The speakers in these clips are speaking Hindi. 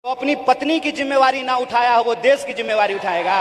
तो अपनी पत्नी की जिम्मेवारी ना उठाया हो, वो देश की जिम्मेवारी उठाएगा।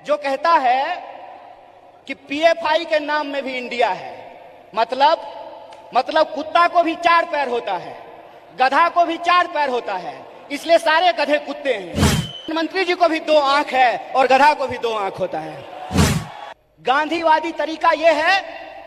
जो कहता है कि पीएफआई के नाम में भी इंडिया है, मतलब कुत्ता को भी चार पैर होता है, गधा को भी चार पैर होता है, इसलिए सारे गधे कुत्ते हैं। प्रधानमंत्री जी को भी दो आंख है और गधा को भी दो आंख होता है। गांधीवादी तरीका यह है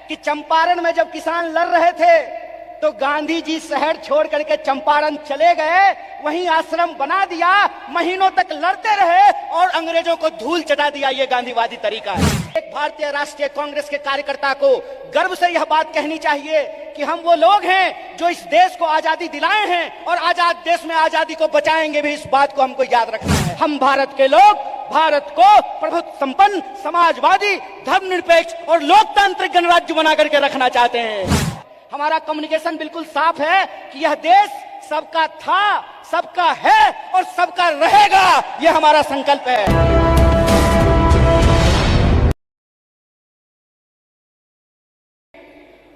कि चंपारण में जब किसान लड़ रहे थे तो गांधी जी शहर छोड़ करके चंपारण चले गए, वहीं आश्रम बना दिया, महीनों तक लड़ते रहे और अंग्रेजों को धूल चटा दिया। ये गांधीवादी तरीका है। एक भारतीय राष्ट्रीय कांग्रेस के कार्यकर्ता को गर्व से यह बात कहनी चाहिए कि हम वो लोग हैं जो इस देश को आजादी दिलाए हैं और आजाद देश में आजादी को बचाएंगे भी। इस बात को हमको याद रखना है। हम भारत के लोग भारत को प्रभुत्व संपन्न, समाजवादी, धर्मनिरपेक्ष और लोकतांत्रिक गणराज्य बना करके रखना चाहते हैं। हमारा कम्युनिकेशन बिल्कुल साफ है कि यह देश सबका था, सबका है और सबका रहेगा। यह हमारा संकल्प है।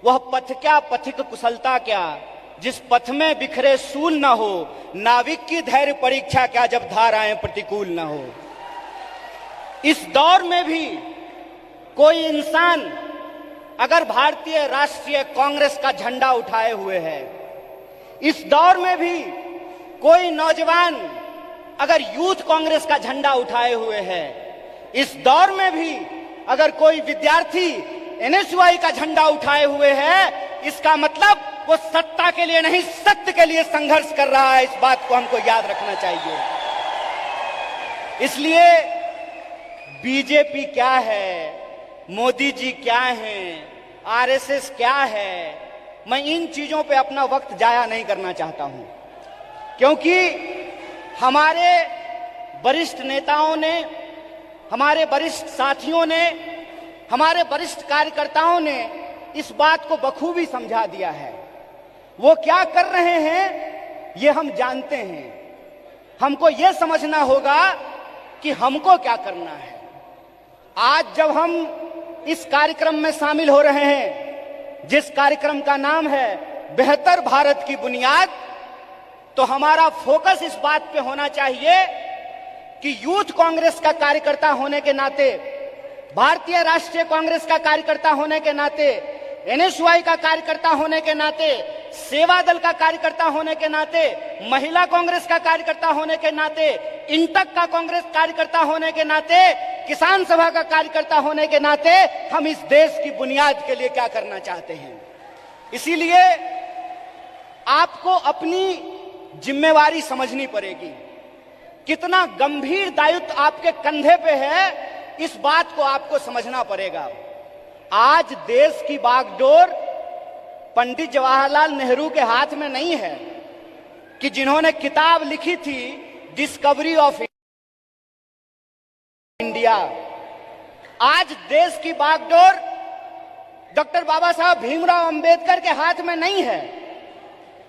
वह पथ क्या, पथिक कुशलता क्या, जिस पथ में बिखरे सूल न हो, नाविक की धैर्य परीक्षा क्या, जब धाराएं प्रतिकूल न हो। इस दौर में भी कोई इंसान अगर भारतीय राष्ट्रीय कांग्रेस का झंडा उठाए हुए है, इस दौर में भी कोई नौजवान अगर यूथ कांग्रेस का झंडा उठाए हुए है, इस दौर में भी अगर कोई विद्यार्थी एनएसयूआई का झंडा उठाए हुए है, इसका मतलब वो सत्ता के लिए नहीं, सत्य के लिए संघर्ष कर रहा है। इस बात को हमको याद रखना चाहिए। इसलिए बीजेपी क्या है, मोदी जी क्या हैं, आरएसएस क्या है, मैं इन चीजों पे अपना वक्त जाया नहीं करना चाहता हूं, क्योंकि हमारे वरिष्ठ नेताओं ने, हमारे वरिष्ठ साथियों ने, हमारे वरिष्ठ कार्यकर्ताओं ने इस बात को बखूबी समझा दिया है। वो क्या कर रहे हैं ये हम जानते हैं। हमको ये समझना होगा कि हमको क्या करना है। आज जब हम इस कार्यक्रम में शामिल हो रहे हैं, जिस कार्यक्रम का नाम है बेहतर भारत की बुनियाद, तो हमारा फोकस इस बात पे होना चाहिए कि यूथ कांग्रेस का कार्यकर्ता होने के नाते, भारतीय राष्ट्रीय कांग्रेस का कार्यकर्ता होने के नाते, एनएसयूआई का कार्यकर्ता होने के नाते, सेवा दल का कार्यकर्ता होने के नाते, महिला कांग्रेस का कार्यकर्ता होने के नाते, इंटक का कांग्रेस कार्यकर्ता होने के नाते, किसान सभा का कार्यकर्ता होने के नाते हम इस देश की बुनियाद के लिए क्या करना चाहते हैं। इसीलिए आपको अपनी जिम्मेवारी समझनी पड़ेगी। कितना गंभीर दायित्व आपके कंधे पे है, इस बात को आपको समझना पड़ेगा। आज देश की बागडोर पंडित जवाहरलाल नेहरू के हाथ में नहीं है कि जिन्होंने किताब लिखी थी डिस्कवरी ऑफ इंडिया। आज देश की बागडोर डॉक्टर बाबा साहब भीमराव अंबेडकर के हाथ में नहीं है,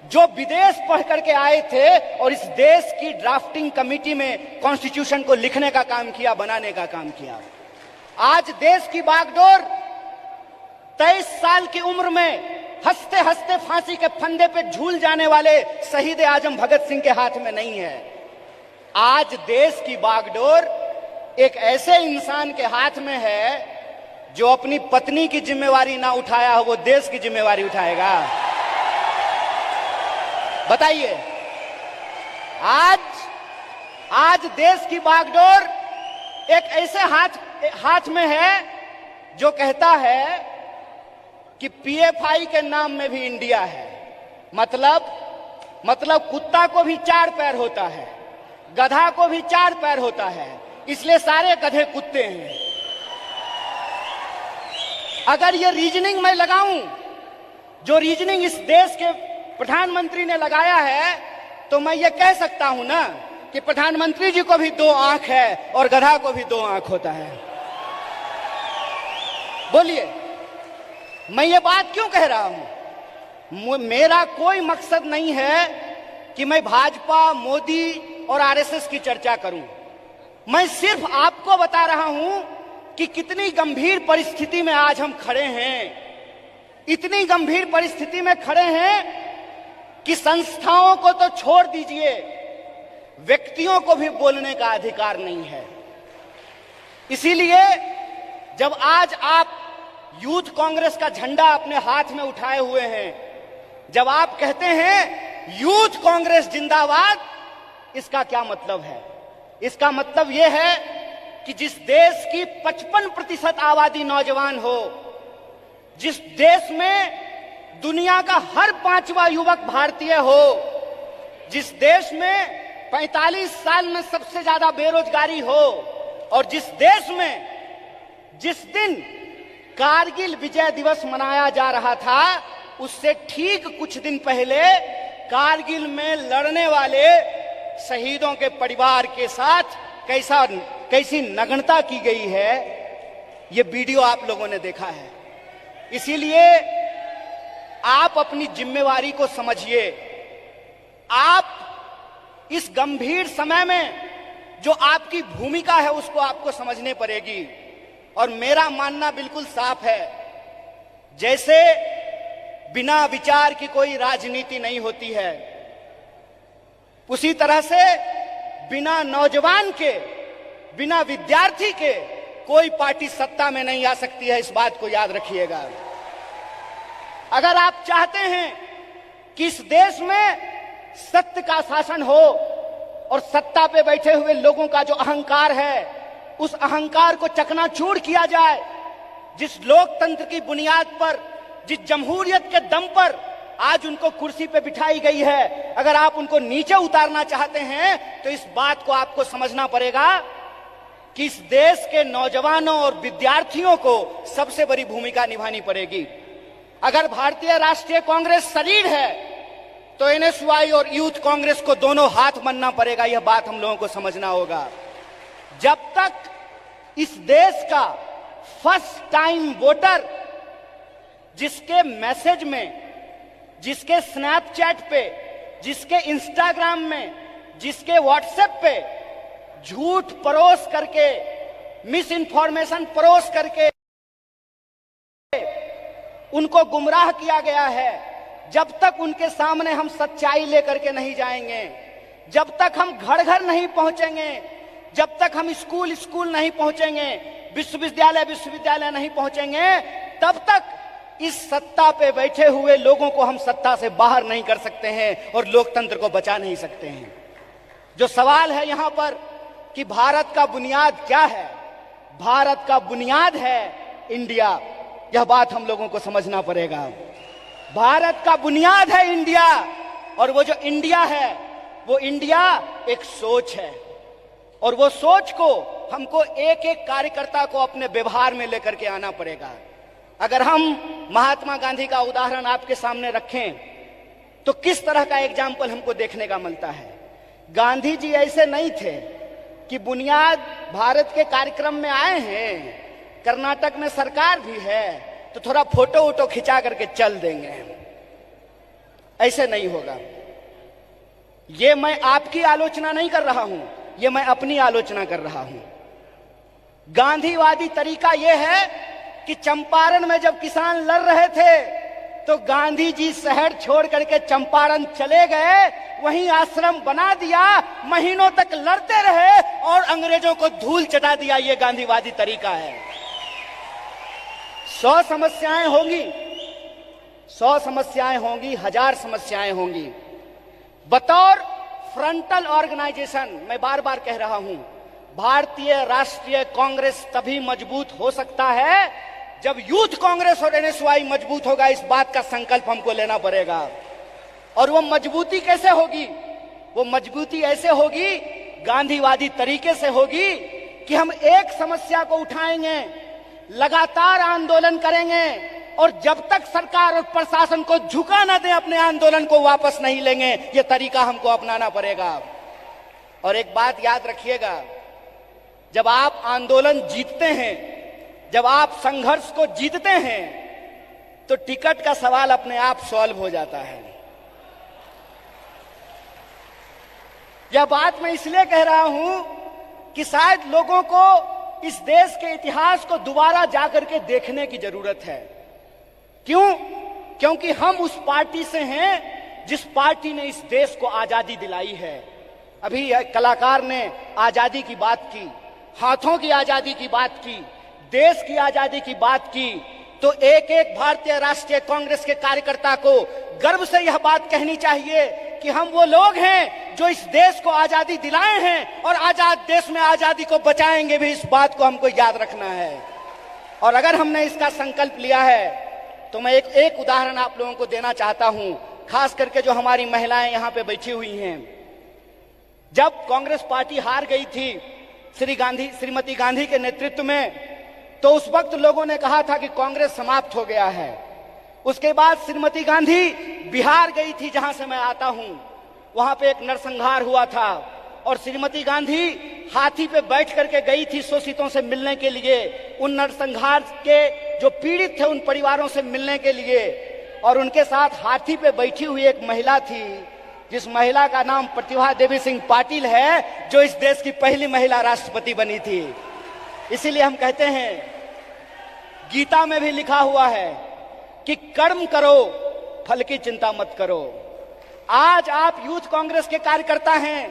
जो विदेश पढ़ करके आए थे और इस देश की ड्राफ्टिंग कमेटी में कॉन्स्टिट्यूशन को लिखने का काम किया, बनाने का काम किया। आज देश की बागडोर 23 साल की उम्र में हंसते हंसते फांसी के फंदे पे झूल जाने वाले शहीद आजम भगत सिंह के हाथ में नहीं है। आज देश की बागडोर एक ऐसे इंसान के हाथ में है जो अपनी पत्नी की जिम्मेवारी ना उठाया हो, वो देश की जिम्मेवारी उठाएगा। बताइए, आज देश की बागडोर एक ऐसे हाथ में है जो कहता है कि पीएफआई के नाम में भी इंडिया है। मतलब कुत्ता को भी चार पैर होता है, गधा को भी चार पैर होता है, इसलिए सारे गधे कुत्ते हैं। अगर ये रीजनिंग मैं लगाऊं, जो रीजनिंग इस देश के प्रधानमंत्री ने लगाया है, तो मैं ये कह सकता हूं ना कि प्रधानमंत्री जी को भी दो आंख है और गधा को भी दो आंख होता है। बोलिए, मैं ये बात क्यों कह रहा हूं? मेरा कोई मकसद नहीं है कि मैं भाजपा, मोदी और आरएसएस की चर्चा करूं। मैं सिर्फ आपको बता रहा हूं कि कितनी गंभीर परिस्थिति में आज हम खड़े हैं। इतनी गंभीर परिस्थिति में खड़े हैं कि संस्थाओं को तो छोड़ दीजिए, व्यक्तियों को भी बोलने का अधिकार नहीं है। इसीलिए जब आज आप यूथ कांग्रेस का झंडा अपने हाथ में उठाए हुए हैं, जब आप कहते हैं यूथ कांग्रेस जिंदाबाद, इसका क्या मतलब है? इसका मतलब यह है कि जिस देश की 55% आबादी नौजवान हो, जिस देश में दुनिया का हर 5वां युवक भारतीय हो, जिस देश में 45 साल में सबसे ज्यादा बेरोजगारी हो, और जिस देश में जिस दिन कारगिल विजय दिवस मनाया जा रहा था, उससे ठीक कुछ दिन पहले कारगिल में लड़ने वाले शहीदों के परिवार के साथ कैसी नग्नता की गई है, ये वीडियो आप लोगों ने देखा है। इसीलिए आप अपनी जिम्मेवारी को समझिए। आप इस गंभीर समय में जो आपकी भूमिका है उसको आपको समझने पड़ेगी। और मेरा मानना बिल्कुल साफ है, जैसे बिना विचार की कोई राजनीति नहीं होती है, उसी तरह से बिना नौजवान के, बिना विद्यार्थी के कोई पार्टी सत्ता में नहीं आ सकती है। इस बात को याद रखिएगा। अगर आप चाहते हैं कि इस देश में सत्य का शासन हो और सत्ता पे बैठे हुए लोगों का जो अहंकार है, उस अहंकार को चकनाचूर किया जाए, जिस लोकतंत्र की बुनियाद पर, जिस जमहूरियत के दम पर आज उनको कुर्सी पे बिठाई गई है, अगर आप उनको नीचे उतारना चाहते हैं तो इस बात को आपको समझना पड़ेगा कि इस देश के नौजवानों और विद्यार्थियों को सबसे बड़ी भूमिका निभानी पड़ेगी। अगर भारतीय राष्ट्रीय कांग्रेस शरीर है तो एनएसयूआई और यूथ कांग्रेस को दोनों हाथ बनना पड़ेगा। यह बात हम लोगों को समझना होगा। जब तक इस देश का फर्स्ट टाइम वोटर, जिसके मैसेज में, जिसके स्नैपचैट पे, जिसके इंस्टाग्राम में, जिसके व्हाट्सएप पे झूठ परोस करके, मिस इन्फॉर्मेशन परोस करके उनको गुमराह किया गया है, जब तक उनके सामने हम सच्चाई लेकर के नहीं जाएंगे, जब तक हम घर घर नहीं पहुंचेंगे, जब तक हम स्कूल स्कूल नहीं पहुंचेंगे, विश्वविद्यालय नहीं पहुंचेंगे, तब तक इस सत्ता पे बैठे हुए लोगों को हम सत्ता से बाहर नहीं कर सकते हैं और लोकतंत्र को बचा नहीं सकते हैं। जो सवाल है यहां पर कि भारत का बुनियाद क्या है, भारत का बुनियाद है इंडिया। यह बात हम लोगों को समझना पड़ेगा। भारत का बुनियाद है इंडिया, और वो जो इंडिया है, वो इंडिया एक सोच है, और वो सोच को हमको एक एक कार्यकर्ता को अपने व्यवहार में लेकर के आना पड़ेगा। अगर हम महात्मा गांधी का उदाहरण आपके सामने रखें तो किस तरह का एग्जाम्पल हमको देखने का मिलता है। गांधी जी ऐसे नहीं थे कि बुनियाद भारत के कार्यक्रम में आए हैं, कर्नाटक में सरकार भी है तो थोड़ा फोटो वोटो खिंचा करके चल देंगे, ऐसे नहीं होगा। ये मैं आपकी आलोचना नहीं कर रहा हूं, ये मैं अपनी आलोचना कर रहा हूं। गांधीवादी तरीका यह है कि चंपारण में जब किसान लड़ रहे थे तो गांधी जी शहर छोड़ करके चंपारण चले गए, वहीं आश्रम बना दिया, महीनों तक लड़ते रहे और अंग्रेजों को धूल चटा दिया। ये गांधीवादी तरीका है। 100 समस्याएं होंगी, 100 समस्याएं होंगी, 1000 समस्याएं होंगी। बतौर फ्रंटल ऑर्गेनाइजेशन मैं बार बार कह रहा हूं, भारतीय राष्ट्रीय कांग्रेस तभी मजबूत हो सकता है जब यूथ कांग्रेस और एनएसयूआई मजबूत होगा। इस बात का संकल्प हमको लेना पड़ेगा। और वो मजबूती कैसे होगी? वो मजबूती ऐसे होगी, गांधीवादी तरीके से होगी कि हम एक समस्या को उठाएंगे, लगातार आंदोलन करेंगे, और जब तक सरकार और प्रशासन को झुका न दे, अपने आंदोलन को वापस नहीं लेंगे। ये तरीका हमको अपनाना पड़ेगा। और एक बात याद रखिएगा, जब आप आंदोलन जीतते हैं, जब आप संघर्ष को जीतते हैं, तो टिकट का सवाल अपने आप सॉल्व हो जाता है। यह बात मैं इसलिए कह रहा हूं कि शायद लोगों को इस देश के इतिहास को दोबारा जाकर के देखने की जरूरत है। क्यों? क्योंकि हम उस पार्टी से हैं जिस पार्टी ने इस देश को आजादी दिलाई है। अभी एक कलाकार ने आजादी की बात की, हाथों की आजादी की बात की, देश की आजादी की बात की, तो एक एक भारतीय राष्ट्रीय कांग्रेस के कार्यकर्ता को गर्व से यह बात कहनी चाहिए कि हम वो लोग हैं जो इस देश को आजादी दिलाए हैं और आजाद देश में आजादी को बचाएंगे भी। इस बात को हमको याद रखना है। और अगर हमने इसका संकल्प लिया है तो मैं एक उदाहरण आप लोगों को देना चाहता हूं, खास करके जो हमारी महिलाएं यहां पे बैठी हुई हैं। जब कांग्रेस पार्टी हार गई थी श्रीमती गांधी के नेतृत्व में, तो उस वक्त लोगों ने कहा था कि कांग्रेस समाप्त हो गया है। उसके बाद श्रीमती गांधी बिहार गई थी, जहां से मैं आता हूं। वहां पे एक नरसंहार हुआ था और श्रीमती गांधी हाथी पे बैठ करके गई थी शोषितों से मिलने के लिए, उन नरसंहार के जो पीड़ित थे उन परिवारों से मिलने के लिए। और उनके साथ हाथी पे बैठी हुई एक महिला थी, जिस महिला का नाम प्रतिभा देवी सिंह पाटिल है, जो इस देश की पहली महिला राष्ट्रपति बनी थी। इसीलिए हम कहते हैं, गीता में भी लिखा हुआ है कि कर्म करो, फल की चिंता मत करो। आज आप यूथ कांग्रेस के कार्यकर्ता हैं,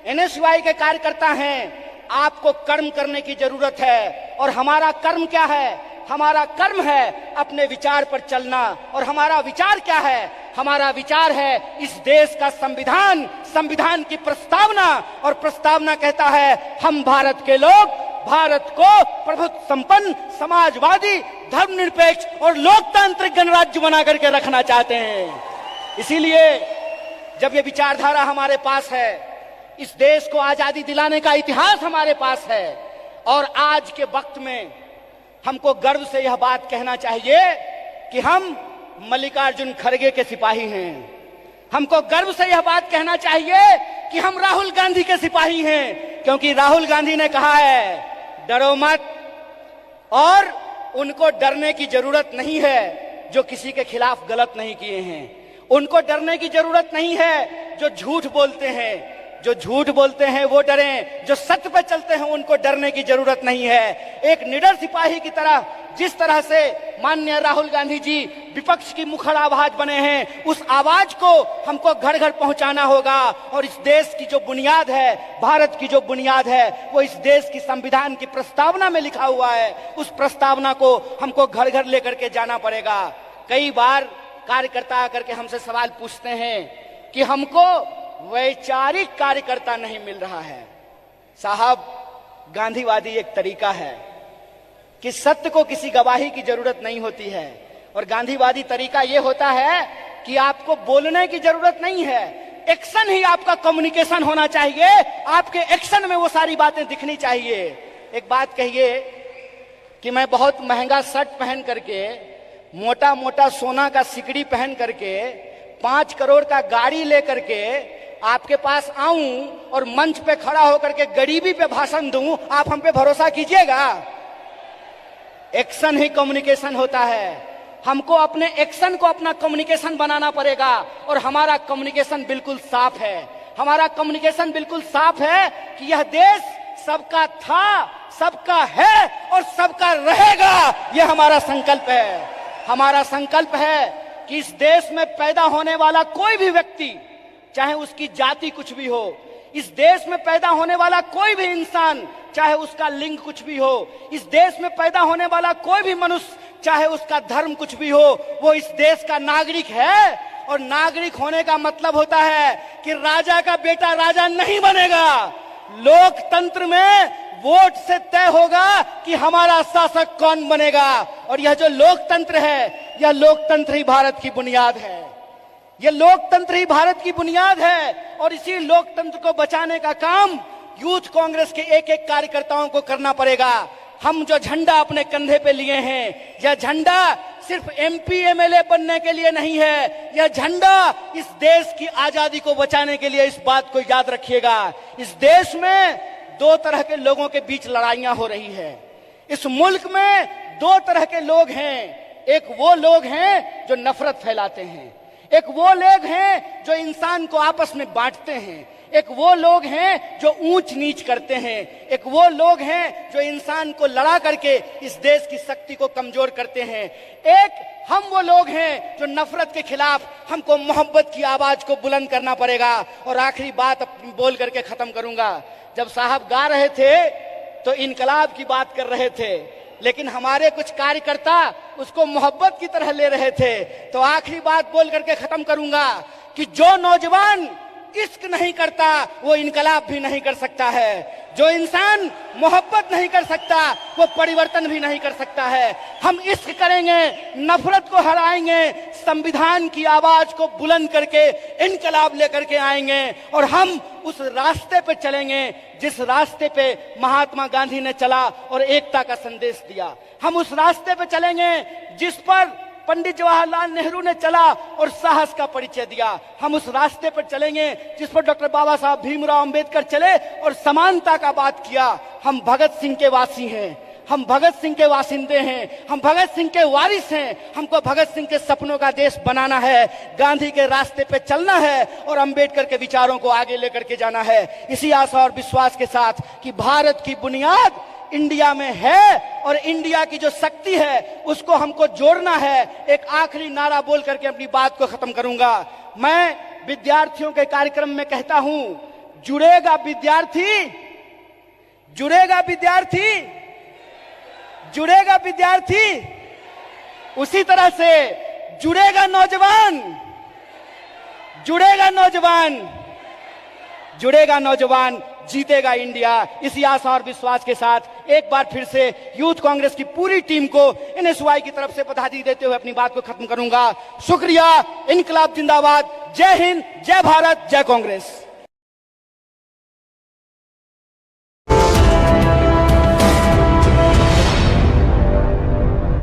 एनएसयूआई के कार्यकर्ता हैं, आपको कर्म करने की जरूरत है। और हमारा कर्म क्या है? हमारा कर्म है अपने विचार पर चलना। और हमारा विचार क्या है? हमारा विचार है इस देश का संविधान, संविधान की प्रस्तावना। और प्रस्तावना कहता है हम भारत के लोग भारत को प्रभुत्व संपन्न, समाजवादी, धर्मनिरपेक्ष और लोकतांत्रिक गणराज्य बना करके रखना चाहते हैं। इसीलिए जब ये विचारधारा हमारे पास है, इस देश को आजादी दिलाने का इतिहास हमारे पास है, और आज के वक्त में हमको गर्व से यह बात कहना चाहिए कि हम मल्लिकार्जुन खड़गे के सिपाही हैं। हमको गर्व से यह बात कहना चाहिए कि हम राहुल गांधी के सिपाही हैं, क्योंकि राहुल गांधी ने कहा है डरो मत। और उनको डरने की जरूरत नहीं है जो किसी के खिलाफ गलत नहीं किए हैं। उनको डरने की जरूरत नहीं है जो झूठ बोलते हैं। जो झूठ बोलते हैं वो डरें, जो सत्य पे चलते हैं उनको डरने की जरूरत नहीं है। एक निडर सिपाही की तरह जिस तरह से माननीय राहुल गांधी जी विपक्ष की मुखर आवाज बने हैं, उस आवाज को हमको घर घर पहुंचाना होगा। और इस देश की जो बुनियाद है, भारत की जो बुनियाद है, वो इस देश की संविधान की प्रस्तावना में लिखा हुआ है। उस प्रस्तावना को हमको घर घर लेकर के जाना पड़ेगा। कई बार कार्यकर्ता आकर के हमसे सवाल पूछते हैं कि हमको वैचारिक कार्यकर्ता नहीं मिल रहा है। साहब, गांधीवादी एक तरीका है कि सत्य को किसी गवाही की जरूरत नहीं होती है। और गांधीवादी तरीका यह होता है कि आपको बोलने की जरूरत नहीं है, एक्शन ही आपका कम्युनिकेशन होना चाहिए। आपके एक्शन में वो सारी बातें दिखनी चाहिए। एक बात कहिए कि मैं बहुत महंगा शर्ट पहन करके, मोटा मोटा सोना का सिकड़ी पहन करके, 5 करोड़ का गाड़ी लेकर के आपके पास आऊं और मंच पे खड़ा होकर के गरीबी पे भाषण दूं, आप हम पे भरोसा कीजिएगा? एक्शन ही कम्युनिकेशन होता है। हमको अपने एक्शन को अपना कम्युनिकेशन बनाना पड़ेगा। और हमारा कम्युनिकेशन बिल्कुल साफ है। हमारा कम्युनिकेशन बिल्कुल साफ है कि यह देश सबका था, सबका है और सबका रहेगा। यह हमारा संकल्प है। हमारा संकल्प है कि इस देश में पैदा होने वाला कोई भी व्यक्ति, चाहे उसकी जाति कुछ भी हो, इस देश में पैदा होने वाला कोई भी इंसान, चाहे उसका लिंग कुछ भी हो, इस देश में पैदा होने वाला कोई भी मनुष्य, चाहे उसका धर्म कुछ भी हो, वो इस देश का नागरिक है। और नागरिक होने का मतलब होता है कि राजा का बेटा राजा नहीं बनेगा। लोकतंत्र में वोट से तय होगा कि हमारा शासक कौन बनेगा। और यह जो लोकतंत्र है, यह लोकतंत्र ही भारत की बुनियाद है। यह लोकतंत्र ही भारत की बुनियाद है। और इसी लोकतंत्र को बचाने का काम यूथ कांग्रेस के एक एक कार्यकर्ताओं को करना पड़ेगा। हम जो झंडा अपने कंधे पे लिए हैं, यह झंडा सिर्फ एमपी एमएलए बनने के लिए नहीं है। यह झंडा इस देश की आजादी को बचाने के लिए। इस बात को याद रखिएगा। इस देश में 2 तरह के लोगों के बीच लड़ाइयां हो रही है। इस मुल्क में 2 तरह के लोग हैं। एक वो लोग हैं जो नफरत फैलाते हैं, एक वो लोग हैं जो इंसान को आपस में बांटते हैं, एक वो लोग हैं जो ऊंच नीच करते हैं, एक वो लोग हैं जो इंसान को लड़ा करके इस देश की शक्ति को कमजोर करते हैं, एक हम वो लोग हैं जो नफरत के खिलाफ हमको मोहब्बत की आवाज को बुलंद करना पड़ेगा। और आखिरी बात अपनी बोल करके खत्म करूंगा। जब साहब गा रहे थे तो इनकलाब की बात कर रहे थे, लेकिन हमारे कुछ कार्यकर्ता उसको मोहब्बत की तरह ले रहे थे। तो आखिरी बात बोल करके खत्म करूंगा कि जो नौजवान इश्क नहीं करता वो इनकलाब भी नहीं कर सकता है, जो इंसान मोहब्बत नहीं कर सकता वो परिवर्तन भी नहीं कर सकता है। हम इश्क करेंगे, नफरत को हराएंगे, संविधान की आवाज को बुलंद करके इनकलाब लेकर के आएंगे और हम उस रास्ते पे चलेंगे जिस रास्ते पे महात्मा गांधी ने चला और एकता का संदेश दिया। हम उस रास्ते पे चलेंगे जिस पर पंडित जवाहरलाल नेहरू ने चला और साहस का परिचय दिया। हम उस रास्ते पर चलेंगे जिस पर डॉक्टर बाबा साहब भीमराव अंबेडकर चले और समानता का बात किया। हम भगत सिंह के वासी हैं, हम भगत सिंह के वासिंदे हैं, हम भगत सिंह के वारिस हैं। हमको भगत सिंह के सपनों का देश बनाना है, गांधी के रास्ते पे चलना है और अंबेडकर के विचारों को आगे लेकर के जाना है। इसी आशा और विश्वास के साथ कि भारत की बुनियाद इंडिया में है और इंडिया की जो शक्ति है उसको हमको जोड़ना है। एक आखिरी नारा बोल करके अपनी बात को खत्म करूंगा। मैं विद्यार्थियों के कार्यक्रम में कहता हूं, जुड़ेगा विद्यार्थी, जुड़ेगा विद्यार्थी, जुड़ेगा विद्यार्थी, उसी तरह से जुड़ेगा नौजवान, जुड़ेगा नौजवान, जुड़ेगा नौजवान, जीतेगा इंडिया। इसी आशा और विश्वास के साथ एक बार फिर से यूथ कांग्रेस की पूरी टीम को एनएसयूआई की तरफ से बधाई देते हुए अपनी बात को खत्म करूंगा। शुक्रिया। इनकलाब जिंदाबाद। जय हिंद, जय भारत, जय कांग्रेस।